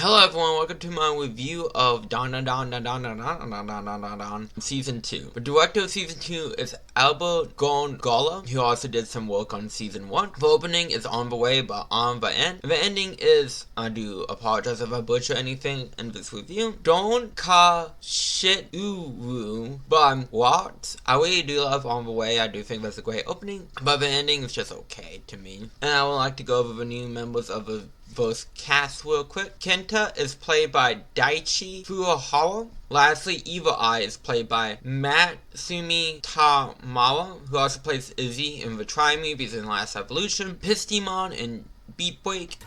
Hello everyone, welcome to my review of Dandadan Season 2. The director of Season 2 is Albert Gongola, who also did some work on Season 1. The opening is On the Way, but on the end. The ending is, I do apologize if I butcher anything in this review, Don't Ka Shit Uru, but what? I really do love On the Way, I do think that's a great opening, but the ending is just okay to me. And I would like to go over the new members of the voice cast real quick. Kenta is played by Daichi Furuhara. Lastly, Evil Eye is played by Matsumi Tamara, who also plays Izzy in the Try movies and Last Evolution, Pistimon in Beat Break,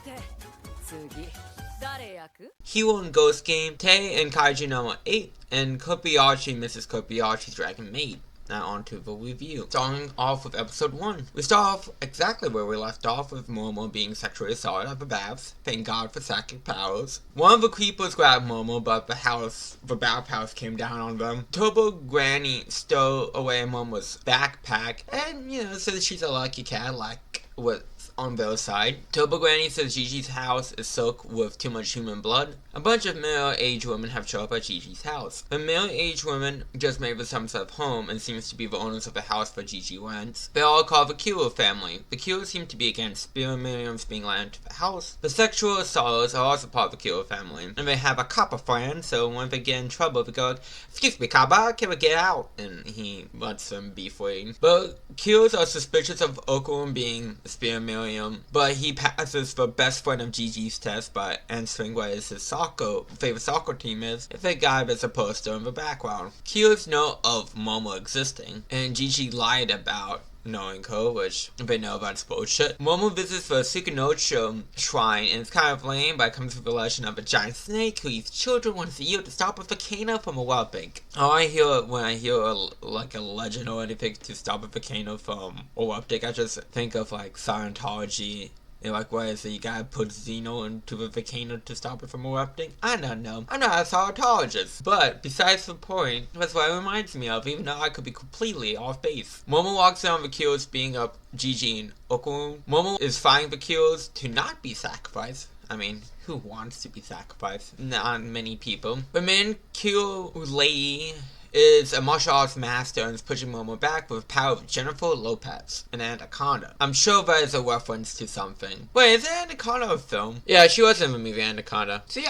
Hero in Ghost Game, Tei in Kaiju No. 8, and Kobayashi, Mrs. Kobayashi's Dragon Maid. Now on to the review. Starting off with episode 1. We start off exactly where we left off, with Momo being sexually assaulted at the baths. Thank God for psychic powers. One of the creepers grabbed Momo, but the bathhouse came down on them. Turbo Granny stole away Momo's backpack, and says she's a lucky cat, like what's on their side. Turbo Granny says Gigi's house is soaked with too much human blood. A bunch of middle-aged women have shown up at Gigi's house. The middle-aged women just made themselves at home and seems to be the owners of the house where Gigi rents. They're all called the Kilo family. The Kilo seem to be against spirit mediums being let into the house. The sexual assaulters are also part of the Kilo family, and they have a copper friend, so when they get in trouble, they go, "Excuse me, copper, can we get out?" And he lets them be free. But Kilos are suspicious of Okurum being a spirit medium, but he passes the best friend of Gigi's test by answering what his favorite soccer team is, if a guy that's a poster in the background. Kilos know of Momo existing, and Gigi lied about knowing her, which they know that's bullshit. Momo visits the Tsukunocho shrine, and it's kind of lame, but it comes with the legend of a giant snake who eats children once a year to stop a volcano from erupting. When I hear like a legend or anything to stop a volcano from erupting, I just think of like Scientology. And like, what is it? You gotta put Xeno into the volcano to stop it from erupting? I don't know. I'm not a Scientologist. But besides the point, that's what it reminds me of, even though I could be completely off base. Momo walks down the kills, beating up Gigi and Okurum. Momo is fighting the kills to not be sacrificed. I mean, who wants to be sacrificed? Not many people. The main kill lady is a martial arts master and is pushing Momo back with the power of Jennifer Lopez, an anaconda. I'm sure that is a reference to something. Wait, is Anaconda a film? Yeah, she was in the movie Anaconda. See,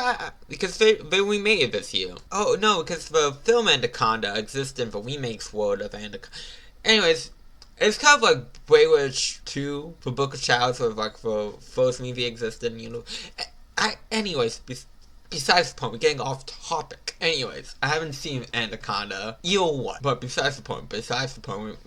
because they remade it this year. Oh, no, because the film Anaconda exists in the remakes world of Anaconda. Anyways, it's kind of like Blair Witch 2 for Book of Shadows, where like the first movie existed, Anyways, besides the point, we're getting off topic. Anyways, I haven't seen Anaconda, either one. But besides the point,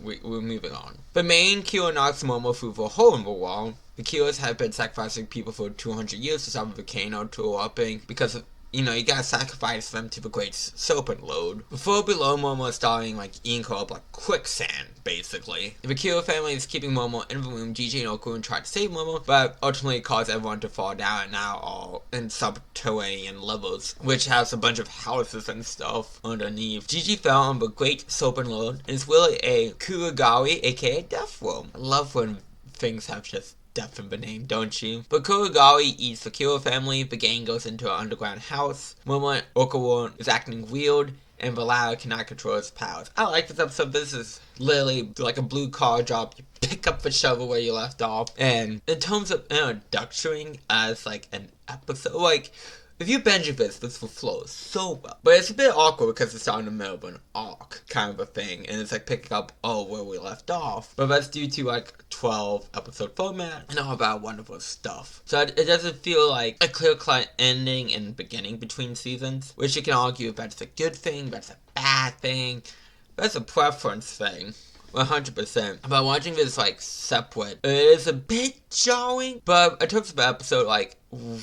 we're moving on. The main killer knocks Momo through the hole in the wall. The killers have been sacrificing people for 200 years to stop a volcano to erupting because of, you gotta sacrifice them to the great serpent lord. Before below, Momo is starting eating her up like quicksand, basically. The Kilo family is keeping Momo in the room. Gigi and Okurum try to save Momo, but ultimately cause everyone to fall down and now all in subterranean levels, which has a bunch of houses and stuff underneath. Gigi fell on the great serpent lord and is really a Kuragawi, aka Death Row. I love when things have just death in the name, don't you? But Kuragawi eats the Kilo family, the gang goes into an underground house. Momo and Okurum is acting weird, and the latter cannot control his powers. I like this episode. This is literally like a blue car drop. You pick up the shovel where you left off. And in terms of introducing as an episode, if you binge this will flow so well. But it's a bit awkward because it's in the middle of an arc kind of a thing. And it's picking up, where we left off. But that's due to 12 episode format and all that wonderful stuff. So it doesn't feel like a clear-cut ending and beginning between seasons. Which you can argue if that's a good thing, that's a bad thing. That's a preference thing. 100%. But watching this separate, it is a bit jarring. But in terms of the episode,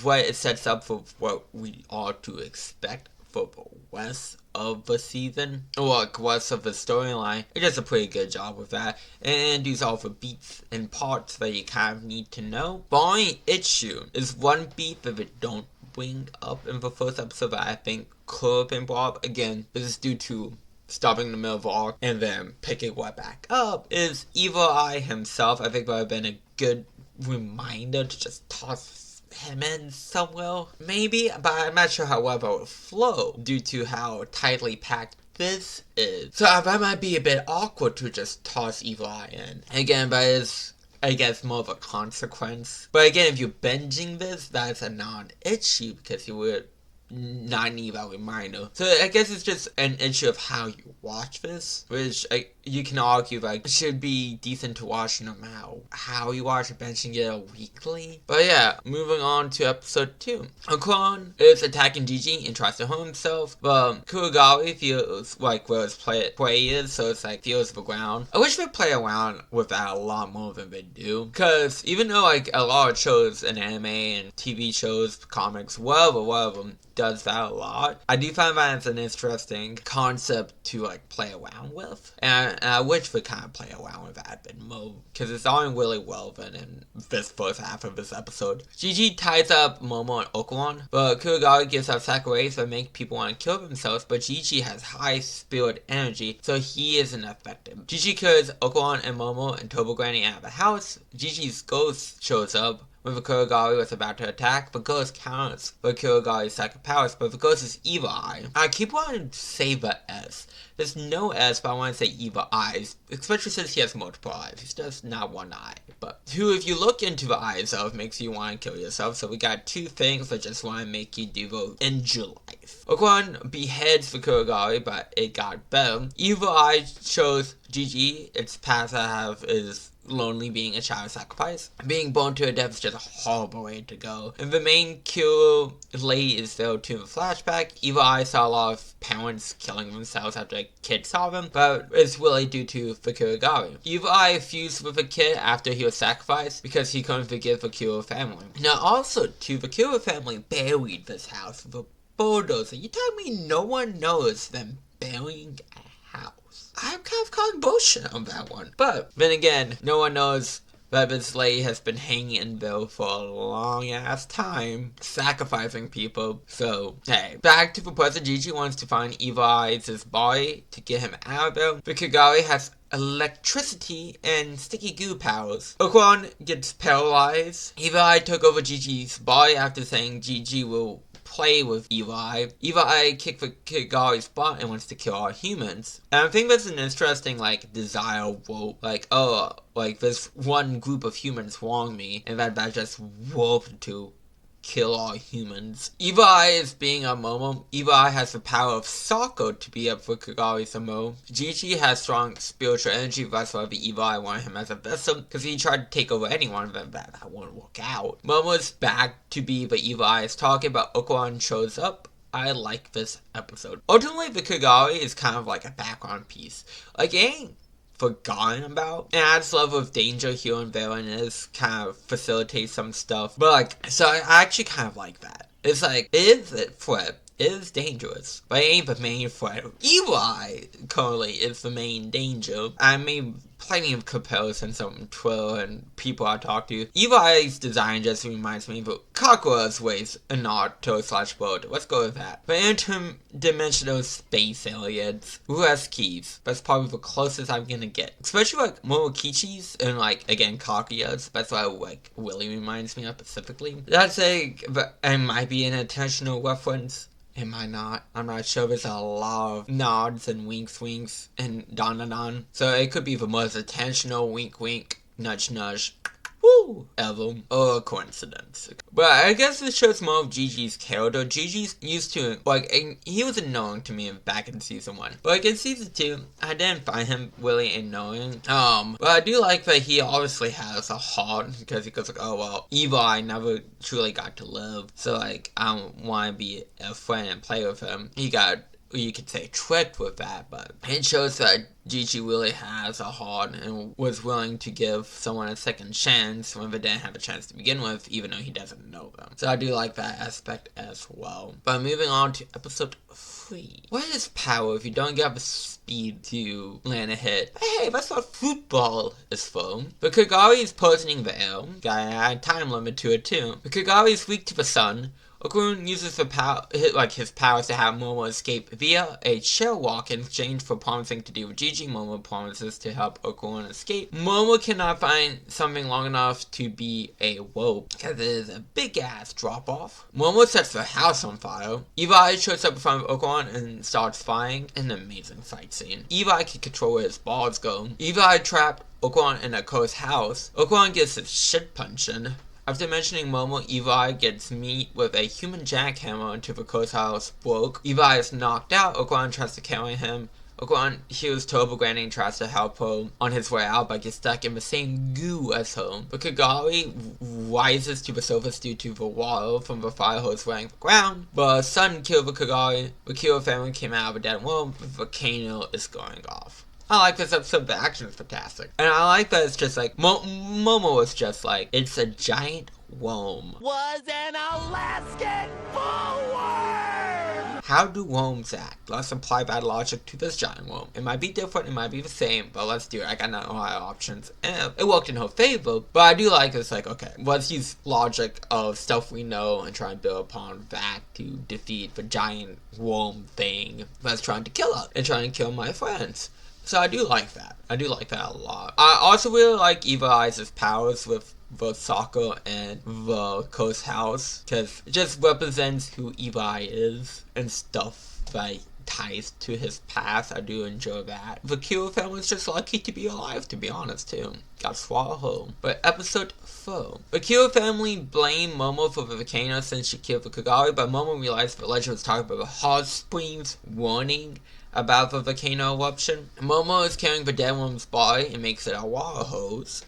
what it sets up for what we are to expect for the rest of the season, or rest of the storyline, it does a pretty good job with that, and these all the beats and parts that you kind of need to know. The only issue is one beat that they don't bring up in the first episode that I think could have been brought up. Again, this is due to stopping in the middle of the arc and then picking what back up, is Evil Eye himself. I think that would have been a good reminder to just toss him in so well, maybe, but I'm not sure how well it would flow due to how tightly packed this is. So that might be a bit awkward to just toss Evil Eye in. Again, but it's, I guess, more of a consequence. But again, if you're binging this, that's a non-issue because you would not need a reminder. So I guess it's just an issue of how you watch this, which you can argue like it should be decent to watch no matter how you watch it, benching it weekly. But yeah, moving on to episode 2. Okon is attacking Gigi and tries to harm himself, but Kurogari feels like where his prey is, so it's like feels the ground. I wish they'd play around with that a lot more than they do, because even though like a lot of shows and anime and TV shows, comics, whatever does that a lot, I do find that it's an interesting concept to like play around with, and I wish we kind of play around with that a bit more, because it's all really relevant in this first half of this episode. Gigi ties up Momo and Okuan, but Kurogari gives out Sakurai that make people want to kill themselves, but Gigi has high spirit energy, so he isn't effective. Gigi kills Okuan and Momo and Tobogani out of the house. Gigi's ghost shows up when the Kurogari was about to attack. The ghost counters the Kurogari's second powers, but the ghost is Evil Eye. I keep wanting to say the S. There's no S, but I want to say Evil Eyes, especially since he has multiple eyes. He does not one eye, but who, if you look into the eyes of, makes you want to kill yourself. So we got two things that just want to make you do those in your life. Okuan beheads the Kurogari, but it got better. Evil Eye shows Gigi its path I have is lonely being a child sacrifice. Being born to a death is just a horrible way to go. And the main kill late is though to the flashback. Evil Eye saw a lot of parents killing themselves after a kid saw them, but it's really due to the Kurogari. Evil Eye fused with a kid after he was sacrificed because he couldn't forgive the Kuro family. Now also too, the Kuro family buried this house with a bulldozer. You tell me no one knows them burying a house? I'm kind of calling bullshit on that one. But then again, no one knows that this lady has been hanging in there for a long ass time, sacrificing people. So, hey, back to the present. Gigi wants to find Evil Eye's body to get him out of there. The Kurogari has electricity and sticky goo powers. Okuan gets paralyzed. Evil Eye took over Gigi's body after saying Gigi will play with Evil Eye. Evil Eye kicked the Kurogari's butt and wants to kill all humans. And I think that's an interesting, like, desire vote. Like, oh, like, this one group of humans wronged me, and that just warped to kill all humans. Evil Eye is being a Momo. Evil Eye has the power of Sako to be up for Kurogari's Momo. Gigi has strong spiritual energy, that's why the Evil Eye wanted him as a vessel, because he tried to take over anyone, but that wouldn't work out. Momo's back to be the Evil Eye is talking, but Okuan shows up. I like this episode. Ultimately, the Kurogari is kind of like a background piece. Like, it ain't forgotten about. It adds level of danger here and there, and it kind of facilitates some stuff. But like, so I actually kind of like that. It's like, it is a threat. It is dangerous, but it ain't the main threat. Evil Eye currently is the main danger. I made plenty of comparisons on Twitter and people I talk to. Evil Eye's design just reminds me of Kakura's ways in Naruto/World. Let's go with that. But interdimensional space aliens who has keys. That's probably the closest I'm gonna get. Especially like Morokichi's and like, again, Kaguya's. That's what like really reminds me of specifically. That's it might be an intentional reference. It might not. I'm not sure. There's a lot of nods and winks and Dandadan. So it could be the most intentional wink, nudge, woo, ever, or a coincidence. But I guess this shows more of Gigi's character. Gigi's used to, like, he was annoying to me back in season 1. But like in season 2, I didn't find him really annoying. But I do like that he obviously has a heart, because he goes like, oh well, Evil Eye never truly got to live. So like, I don't want to be a friend and play with him. He got, you could say, tricked with that, but it shows that Gigi really has a heart and was willing to give someone a second chance when they didn't have a chance to begin with, even though he doesn't know them. So I do like that aspect as well. But moving on to episode 3. What is power if you don't get the speed to land a hit? Hey, that's what football is for. The Kurogari is poisoning the air. Got a time limit to it too. The Kurogari is weak to the sun. Okuan uses his powers to have Momo escape via a shell walk in exchange for promising to deal with Gigi. Momo promises to help Okuan escape. Momo cannot find something long enough to be a rope because it is a big ass drop off. Momo sets the house on fire. Levi shows up in front of Okuan and starts firing. An amazing fight scene. Levi can control where his balls go. Levi trapped Okuan in a cursed house. Okuan gets his shit punched in. After mentioning Momo, Levi gets meat with a human jackhammer until the cursed house broke. Levi is knocked out. Okuan tries to carry him. Okuan heals Turbo Granny and tries to help her on his way out, but gets stuck in the same goo as her. But Kagari rises to the surface due to the water from the fire hose running the ground. But sun killed the Kagari. The Kyo family came out of a dead world. The volcano is going off. I like this episode. The action is fantastic. And I like that it's just like, Momo was just like, it's a giant worm. Was an Alaskan bullworm! How do worms act? Let's apply that logic to this giant worm. It might be different, it might be the same, but let's do it. I got no other options. And it worked in her favor, but I do like this, like, okay, let's use logic of stuff we know and try and build upon that to defeat the giant worm thing that's trying to kill us and trying to kill my friends. So I do like that. I do like that a lot. I also really like Evil Eyes' powers with the soccer and the Coast House, because it just represents who Levi is and stuff that ties to his past. I do enjoy that. The Kyo family is just lucky to be alive, to be honest, too. Got swallowed home. But episode 4. The Kyo family blamed Momo for the volcano since she killed the Kagari, but Momo realized the legend was talking about the hot springs warning about the volcano eruption. Momo is carrying the dead woman's body and makes it a water hose.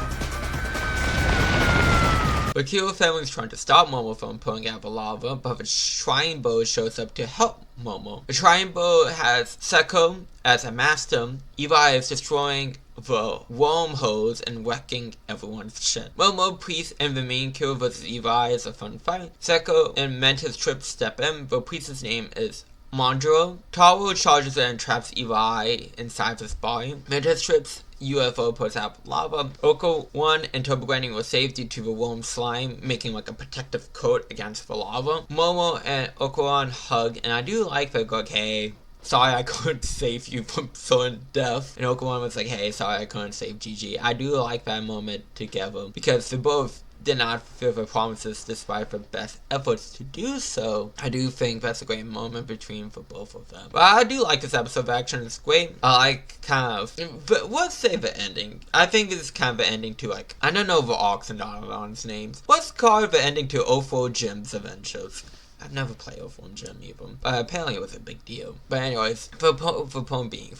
The Kyo family is trying to stop Momo from pulling out the lava, but the Shrine Bow shows up to help Momo. The Shrine Bow has Seko as a master. Levi is destroying the worm hose and wrecking everyone's shit. Momo, Priest, and the main Kyo vs. Levi is a fun fight. Seko and Mentor's Trip step in. The priest's name is Mondro. Taro charges in and traps Levi inside his body. Mentor's Trip's UFO puts out lava. Okuan and Turbo Granny were saved due to the worm slime, making like a protective coat against the lava. Momo and Okuan hug, and I do like that, like, hey, sorry I couldn't save you from sudden death. And Okuan was like, hey, sorry I couldn't save Gigi. I do like that moment together, because they both did not fulfill their promises despite their best efforts to do so. I do think that's a great moment between for both of them. But I do like this episode of action. It's great. I like kind of, but let's say the ending. I think this is kind of the ending to, like, I don't know the arcs and Dandadan's names. Let's call it the ending to 04 Jim's Adventures. I've never played 04 Jim even. But apparently it was a big deal. But anyways, the point being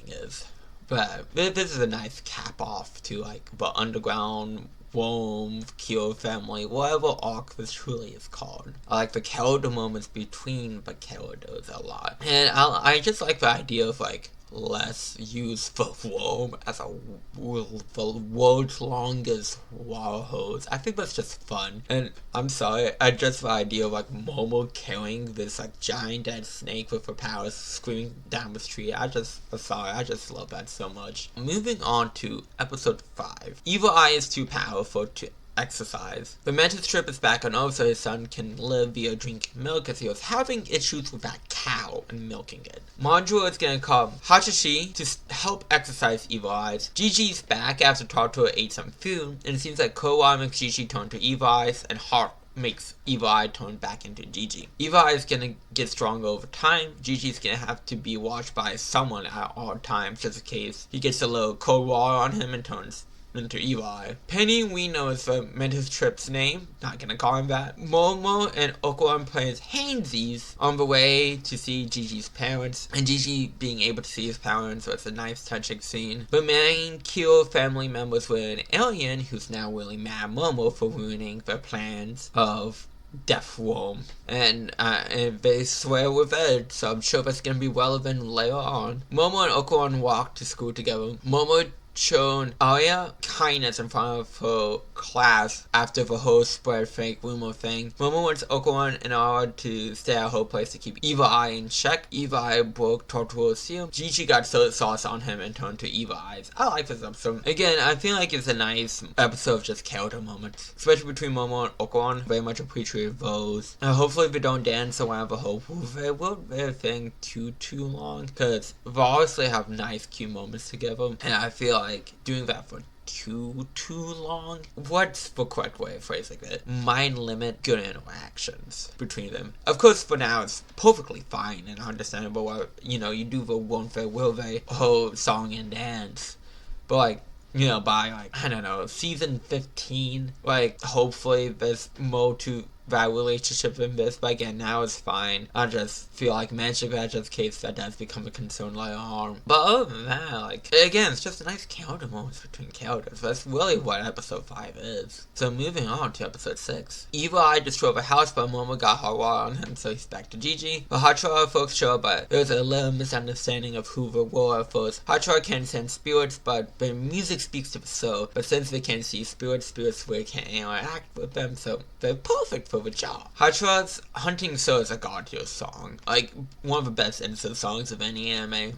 is, but this is a nice cap off to, like, the underground worm, Kyo family, whatever arc this truly is called. I like the character moments between the characters a lot. And I just like the idea of, like, let's use the worm as the world's longest water hose. I think that's just fun. And I'm sorry, I just the idea of, like, Momo carrying this, like, giant dead snake with her powers screaming down the street. I'm sorry, I just love that so much. Moving on to episode 5. Evil Eye is too powerful to exercise. The Mantis Trip is back on Earth so his son can live via drinking milk, as he was having issues with that cow and milking it. Mondro is gonna call Hachishi to help exercise Evil Eyes. Gigi's back after Tartar ate some food, and it seems like Kowa makes Gigi turn to Evil Eyes, and Heart makes Evil Eye turn back into Gigi. Evil Eye is gonna get stronger over time. Gigi's gonna have to be watched by someone at all times, just in case he gets a little cold water on him and turns into Evil Eye. Penny, we know, is the Mentor's Trip's name. Not gonna call him that. Momo and Okuan plays handsies on the way to see Gigi's parents, and Gigi being able to see his parents was a nice touching scene. The main Kyo family members were an alien who's now really mad at Momo for ruining their plans of Death Worm, and they swear with Ed, so I'm sure that's gonna be relevant later on. Momo and Okuan walk to school together. Momo shown Aya kindness in front of her class after the whole spread fake rumor thing. Momo wants Okuan in order to stay at her place to keep Evil Eye in check. Evil Eye broke Torturo's seal. Gigi got soy sauce on him and turned to Evil Eyes. I like this episode. Again, I feel like it's a nice episode of just character moments, especially between Momo and Okuan. Very much appreciate those. Hopefully they don't dance around the whole they won't be a thing too long, because they obviously have nice cute moments together, and I feel like doing that for too long, what's the correct way of phrasing it? Mind limit good interactions between them. Of course, for now it's perfectly fine and understandable why, you know, you do the won't they will they whole song and dance, but like, you know, by like, I don't know, season 15, like, hopefully there's more to that relationship in this, but again, now it's fine. I just feel like mentioning that just in case that does become a concern later on. But other than that, like, again, it's just a nice character moments between characters. That's really what episode 5 is. So moving on to episode 6. Evil Eye destroyed the house, but Momo got hot water on him, so he's back to Gigi. The Hachara folks show up, but there's a little misunderstanding of who they were at first. Hachara can send spirits, but the music speaks to the soul. But since they can't see spirits really can't interact with them, so they're perfect for the job. Hachara's Hunting Soul is a god-tier song. Like, one of the best innocent songs of any anime.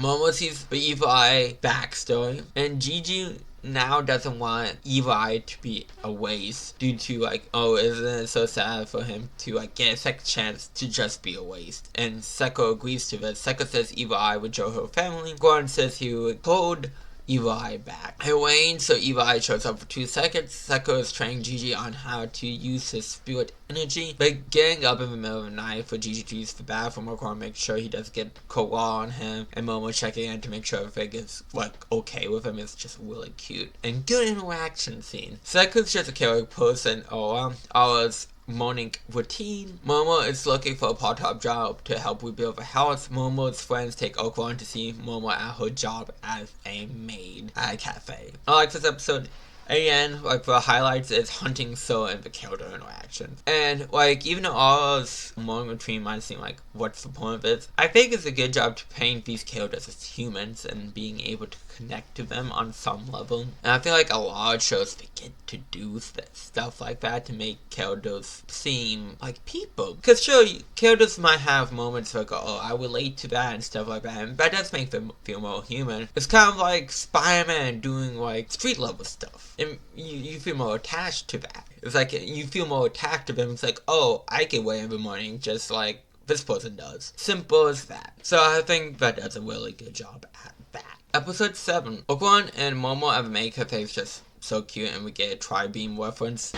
Momo sees the Evil Eye backstory, and Gigi now doesn't want Evil Eye to be a waste due to like, oh, isn't it so sad for him to like get a second chance to just be a waste? And Seko agrees to this. Seko says Evil Eye would show her family. Goran says he would hold Evil Eye back. It wanes, so Evil Eye shows up for 2 seconds. Seko is training Gigi on how to use his spirit energy, but getting up in the middle of the night for Gigi to use the bathroom, Momo makes sure he doesn't get koala on him, and Momo checking in to make sure everything is like okay with him. Is just really cute and good interaction scene. Seko's just a killer person. Ala's morning routine. Momo is looking for a part-time job to help rebuild the house. Momo's friends take Okuan to see Momo at her job as a maid at a cafe. I like this episode. Again, like, the highlights is Hunting Soul and the character interaction. And, like, even though Ala's morning routine might seem like, what's the point of it? I think it's a good job to paint these characters as humans and being able to connect to them on some level. And I feel like a lot of shows forget to do stuff like that to make characters seem like people. Because sure, characters might have moments like, oh, I relate to that and stuff like that, and that does make them feel more human. It's kind of like Spider-Man doing, like, street level stuff. And you feel more attached to that. It's like, you feel more attached to them. It's like, oh, I get away every morning just like this person does. Simple as that. So I think that does a really good job at that. Episode 7. Okuan and Momo have made cafes just so cute, and we get a tri-beam reference.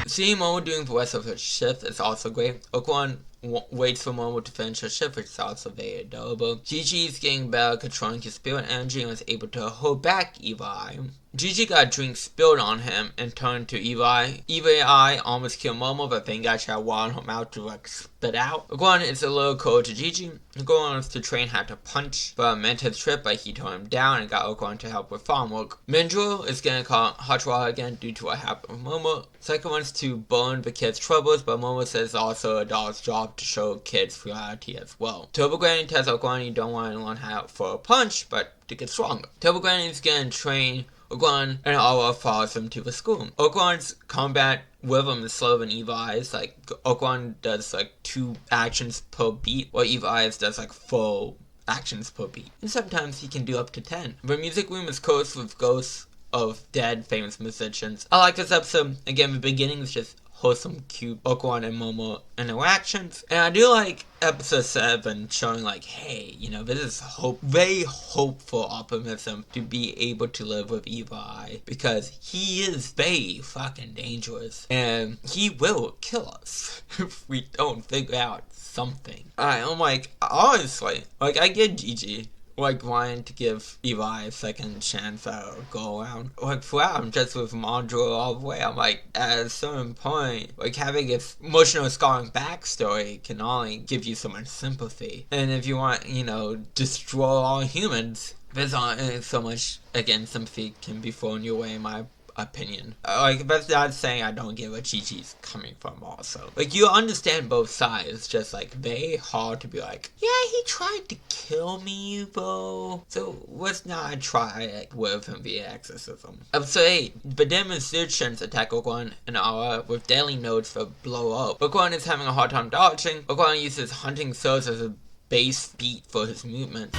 Seeing Momo doing the rest of her shift is also great. Okuan waits for Momo to finish her shift, which is also very adorable. Gigi is getting better at controlling his spirit energy and was able to hold back Evil Eye. Gigi got a drink spilled on him and turned to Evil Eye. Evil Eye almost killed Momo, but thank God she had water in her mouth to like spit out. Goran is a little cold to Gigi. Goran wants to train how to punch, but meant his trip, but he tore him down and got Goran to help with farm work. Mindro is gonna call Hachara again due to what happened with Momo. Seko wants to burn the kids' troubles, but Momo says it's also a doll's job to show kids reality as well. Turbo Granny tells Goran you don't want to learn how for a punch, but to get stronger. Turbo Granny is gonna train Okuan, and Ala follows him to the school. Okuan's combat rhythm is slower than Evil Eyes. Like, Okuan does like 2 actions per beat, while Evil Eyes does like 4 actions per beat. And sometimes he can do up to 10. The music room is cursed with ghosts of dead famous musicians. I like this episode. Again, the beginning is just wholesome, cute Okuan and Momo interactions. And I do like episode 7 showing like, hey, you know, this is very hopeful optimism to be able to live with Evil Eye, because he is very fucking dangerous and he will kill us if we don't figure out something. I'm like, honestly, like, I get Gigi like wanting to give Evil Eye a second chance at a go around. Like, throughout, I'm just with Mondro all the way. I'm like, at a certain point, like, having this emotional scarring backstory can only give you so much sympathy. And if you want, you know, destroy all humans, there's not so much, again, sympathy can be thrown your way in my opinion. Like, that's not saying I don't get where Chi-Chi's coming from also. Like, you understand both sides, just like, very hard to be like, yeah, he tried to kill me, bro. So, let's not try it with him via exorcism. Episode 8, but then musicians attack Okwon and Awa with daily notes for blow up. Okwon is having a hard time dodging. Okwon uses hunting souls as a bass beat for his movement.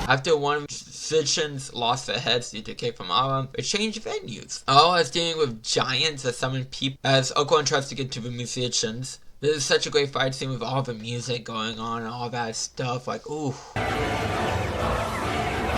After one of the musicians lost their heads due to a kick from Awa, they changed venues. Awa is dealing with giants that summon people as Okwon tries to get to the musicians. This is such a great fight scene with all the music going on and all that stuff. Like, ooh.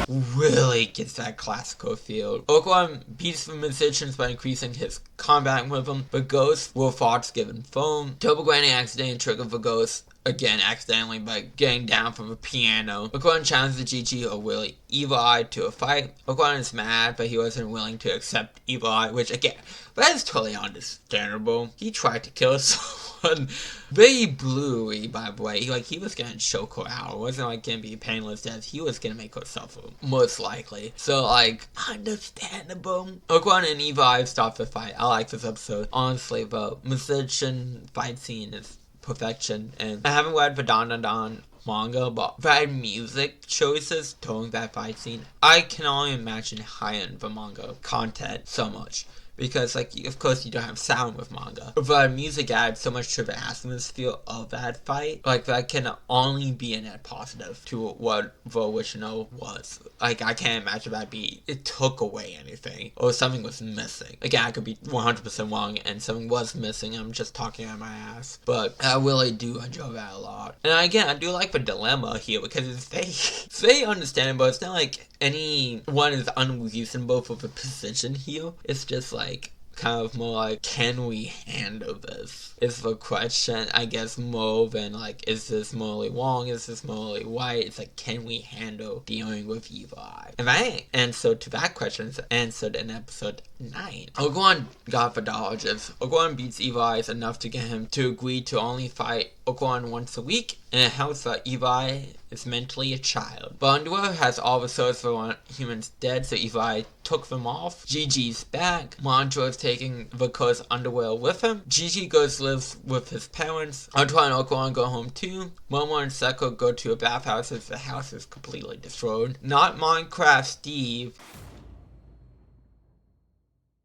Really gets that classical feel. Okwon beats the musicians by increasing his combat with them, but Ghost will Fox given foam. Tobogane accidentally triggered the Ghost. Again, accidentally by getting down from a piano. Okwon challenges Chi-Chi or Willie Evil Eye to a fight. Okwon is mad, but he wasn't willing to accept Evil Eye, which again, that is totally understandable. He tried to kill someone. Very bluey, by the way. He was gonna choke her out. It wasn't like gonna be painless death. He was gonna make her suffer, most likely. So, like, understandable. Okwon and Evil Eye stop the fight. I like this episode. Honestly, the musician fight scene is perfection, and I haven't read the Dandadan manga, but that music choices during that fight scene, I can only imagine high-end the manga content so much. Because, like, of course you don't have sound with manga. But music adds so much to the atmosphere of that fight. Like, that can only be a net positive to what the original was. Like, I can't imagine that it took away anything. Or something was missing. Again, I could be 100% wrong and something was missing. I'm just talking out my ass. But I really do enjoy that a lot. And again, I do like the dilemma here because it's very understandable. It's not like anyone is unreasonable for the position here. It's just like, kind of more like, can we handle this? Is the question, I guess, more than like, is this morally wrong? Is this morally right? It's like, can we handle dealing with Evil Eye? And my answer to that question is answered in episode 9. Okwon got the dodges. Okwon beats Evil Eye enough to get him to agree to only fight Okwon once a week, and it helps that Evil Eye is mentally a child. But Underworld has all the souls for humans dead, so Evil Eye took them off. Gigi's back. Manjo is taking the cursed Underworld with him. Gigi goes to live with his parents. Antoine and Okwon go home too. Momo and Seko go to a bathhouse as the house is completely destroyed. Not Minecraft Steve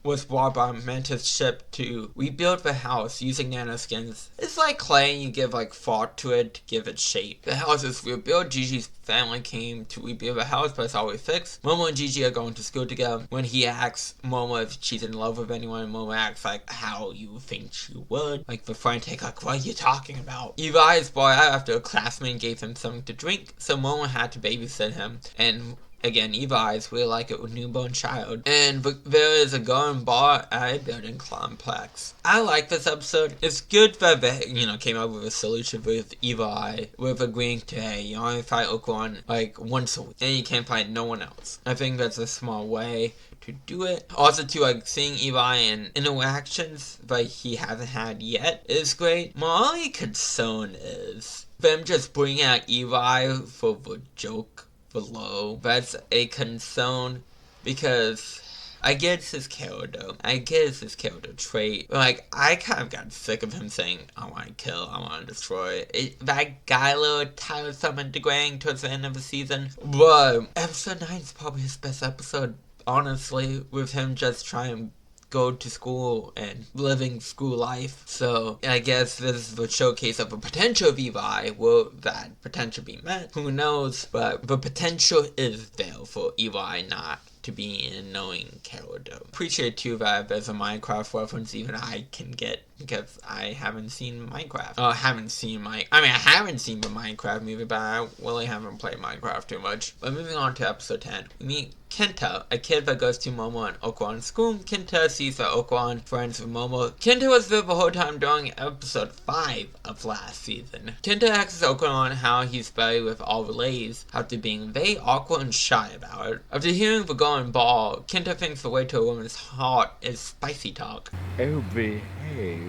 was brought by Mantis ship to rebuild the house using nanoskins. It's like clay and you give like thought to it to give it shape. The house is rebuilt. Gigi's family came to rebuild the house, but it's always fixed. Momo and Gigi are going to school together. When he asks Momo if she's in love with anyone, Momo asks like how you think she would. Like the frantic, like, what are you talking about? Evil Eye is brought out after a classmate gave him something to drink, so Momo had to babysit him. And again, Evil Eyes really like it with newborn child. And there is a going bar at a building complex. I like this episode. It's good that they, came up with a solution with Evil Eye, with agreeing to, hey, you only fight Okwon like once a week, and you can't fight no one else. I think that's a small way to do it. Also, to like seeing Evil Eye in interactions that he hasn't had yet is great. My only concern is them just bringing out Evil Eye for the joke below. That's a concern because I get it's his character. I get it's his character trait. But like, I kind of got sick of him saying, I want to kill, I want to destroy. That guy little Tyler summoned degrading towards the end of the season. But episode 9 is probably his best episode, honestly, with him just trying go to school and living school life. So I guess this is the showcase of a potential of Evil Eye. Will that potential be met? Who knows? But the potential is there for Evil Eye not to be an annoying character. Appreciate too that there's a Minecraft reference even I can get because I haven't seen Minecraft. I haven't seen the Minecraft movie, but I really haven't played Minecraft too much. But moving on to episode 10, we meet Kenta, a kid that goes to Momo and Okwon's school. Kenta sees that Okwon friends with Momo. Kenta was there the whole time during episode 5 of last season. Kenta asks Okwon how he's better with all the ladies after being very awkward and shy about it. After hearing the going ball, Kenta thinks the way to a woman's heart is spicy talk. Oh, behave.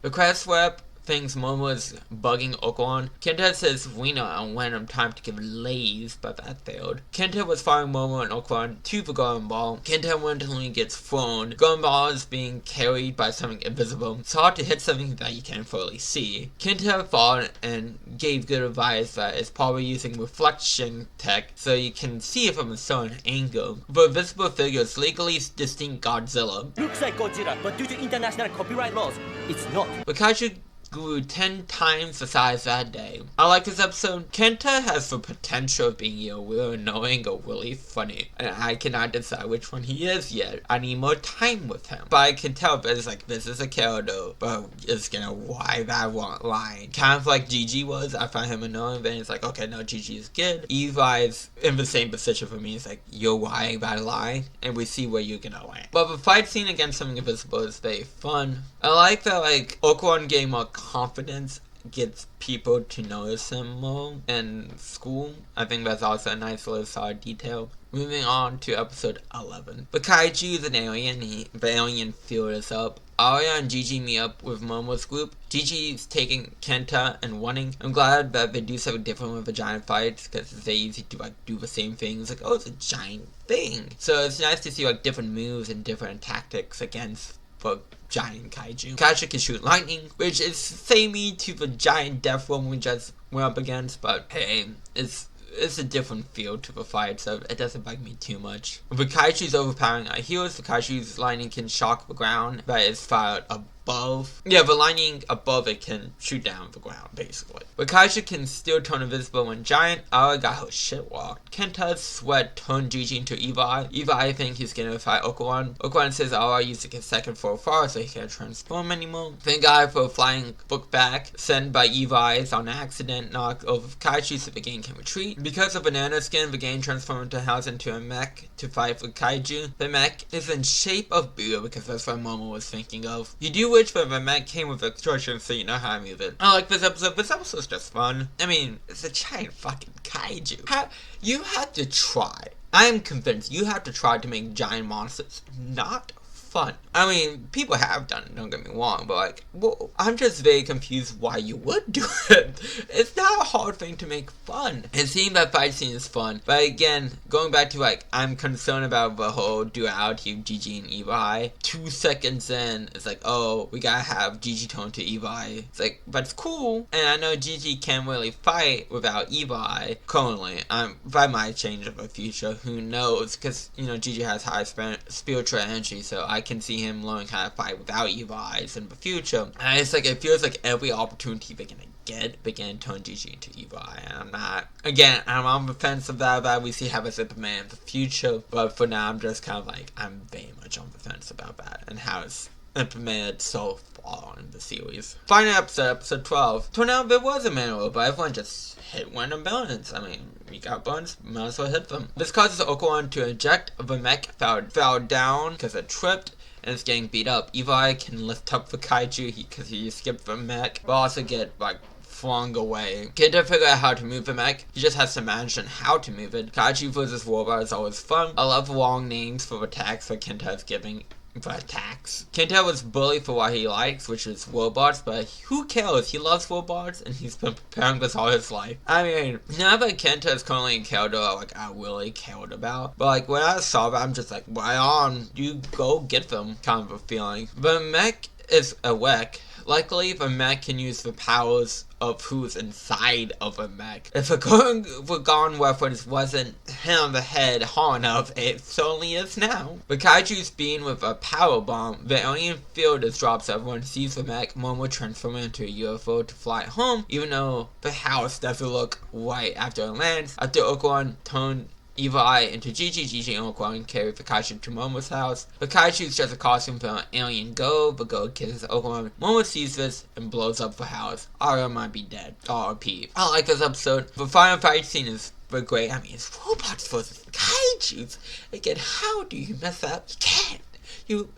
The credits wrap thinks Momo is bugging Okuan. Kenta says Rina and Venom time to give lays, but that failed. Kenta was firing Momo and Okuan to the Golden Ball. Kenta eventually gets thrown. Golden Ball is being carried by something invisible. It's hard to hit something that you can't fully see. Kenta fought and gave good advice that is probably using reflection tech so you can see it from a certain angle. The invisible figure is legally distinct Godzilla. Looks like Godzilla, but due to international copyright laws, it's not. Pikachu grew 10 times the size that day. I like this episode. Kenta has the potential of being either really annoying or really funny, and I cannot decide which one he is yet. I need more time with him. But I can tell that it's like, this is a character, but it's gonna why that line. Kind of like Gigi was. I find him annoying, then it's like, okay, no, Gigi is good. Evi's in the same position for me. It's like, you're lying that line, and we see where you're gonna land. But the fight scene against something invisible is very fun. I like that, like, Okuan getting more confidence gets people to notice him more in school. I think that's also a nice little side detail. Moving on to episode 11. The kaiju is an alien. The alien field is up. Arya and Gigi meet up with Momo's group. Gigi's taking Kenta and running. I'm glad that they do something different with the giant fights, because it's easy to like do the same thing. It's like, oh, it's a giant thing. So it's nice to see like different moves and different tactics against the giant kaiju. Kaiju can shoot lightning, which is samey to the giant death one we just went up against, but hey, it's a different feel to the fight, so it doesn't bug me too much. The kaiju's overpowering our heroes. The kaiju's lightning can shock the ground that is fired above. Yeah, the lightning above it can shoot down the ground, basically. The kaiju can still turn invisible when giant. Ara got her shit walked. Kenta's sweat turned Gigi into Evi. Evi, I think he's gonna fight Okuan. Okuan says Ara used to get second for far, so he can't transform anymore. Thank God for a flying book back sent by Evi's on accident knocked over kaiju so the game can retreat. Because of banana skin, the game transformed the house into a mech to fight with kaiju. The mech is in shape of Buddha because that's what Momo was thinking of. You do wish that the mech came with instructions so you know how to move it. I like this episode. This episode's just fun. I mean, it's a giant fucking kaiju. You have to try. I am convinced you have to try to make giant monsters not fun. I mean, people have done it, don't get me wrong, but like, well, I'm just very confused why you would do it. It's not a hard thing to make fun. And seeing that fight scene is fun, but again, going back to like, I'm concerned about the whole duality of Gigi and Evi. 2 seconds in, it's like, oh, we gotta have Gigi turn to Evi. It's like, but it's cool, and I know Gigi can't really fight without Evi currently. That might change in the future, who knows, because, you know, Gigi has high spiritual energy, so I can see him learning how to fight without Evi's in the future. And it's like, it feels like every opportunity they're gonna get, they can turn Gigi into Evi. And I'm on the fence of that we see how it's implemented in the future. But for now, I'm just kind of like, I'm very much on the fence about that and how it's implemented so far in the series. Final episode 12. Turned out there was a manual, but everyone just hit random buttons. I mean, we got buttons, might as well hit them. This causes Okuan to eject. The mech fell down because it tripped and it's getting beat up. Evi can lift up the kaiju because he skipped the mech, but also get like flung away. Kenta figure out how to move the mech. He just has to imagine how to move it. Kaiju versus robot is always fun. I love long names for attacks that Kenta is giving. Attacks. Kenta was bullied for what he likes, which is robots, but who cares? He loves robots, and he's been preparing this all his life. I mean, now that Kenta is currently a character like I really cared about, but like when I saw that, I'm just like, right on, you go get them, kind of a feeling. The mech is a wreck. Luckily, the mech can use the powers of who's inside of a mech. If the Gone reference wasn't hit on the head hard enough, it certainly is now. The kaiju's being with a power bomb. The alien field is dropped so everyone sees the mech. Momo transforms into a UFO to fly home, even though the house doesn't look right after it lands. After Okuan turned Evi into Gigi and Okuan carry the kaiju to Momo's house. The kaiju is just a costume for an alien girl. The girl kisses Okuan. Momo sees this and blows up the house. Arya might be dead. R.I.P. I like this episode. The final fight scene is great. I mean, it's robots versus kaijus. Again, how do you mess up? You can't. You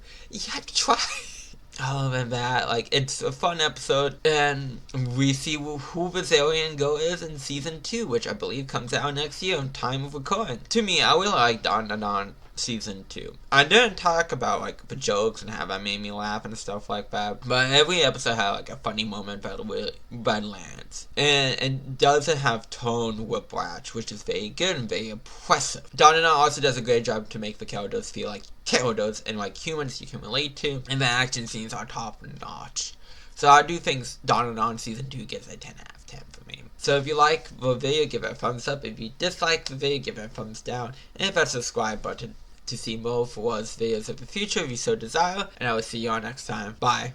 have to try. Other than that, like, it's a fun episode, and we see who this alien girl is in season 2, which I believe comes out next year in time of recording. To me, I really like Dandadan. season 2. I didn't talk about like the jokes and how that made me laugh and stuff like that, but every episode had like a funny moment that lands. And it doesn't have tone whiplash, which is very good and very impressive. Dandadan also does a great job to make the characters feel like characters and like humans you can relate to, and the action scenes are top notch. So I do think Dandadan season 2 gives a 10 out of 10 for me. So if you like the video, give it a thumbs up. If you dislike the video, give it a thumbs down. And hit that subscribe button to see more for us videos of the future if you so desire. And I will see you all next time. Bye.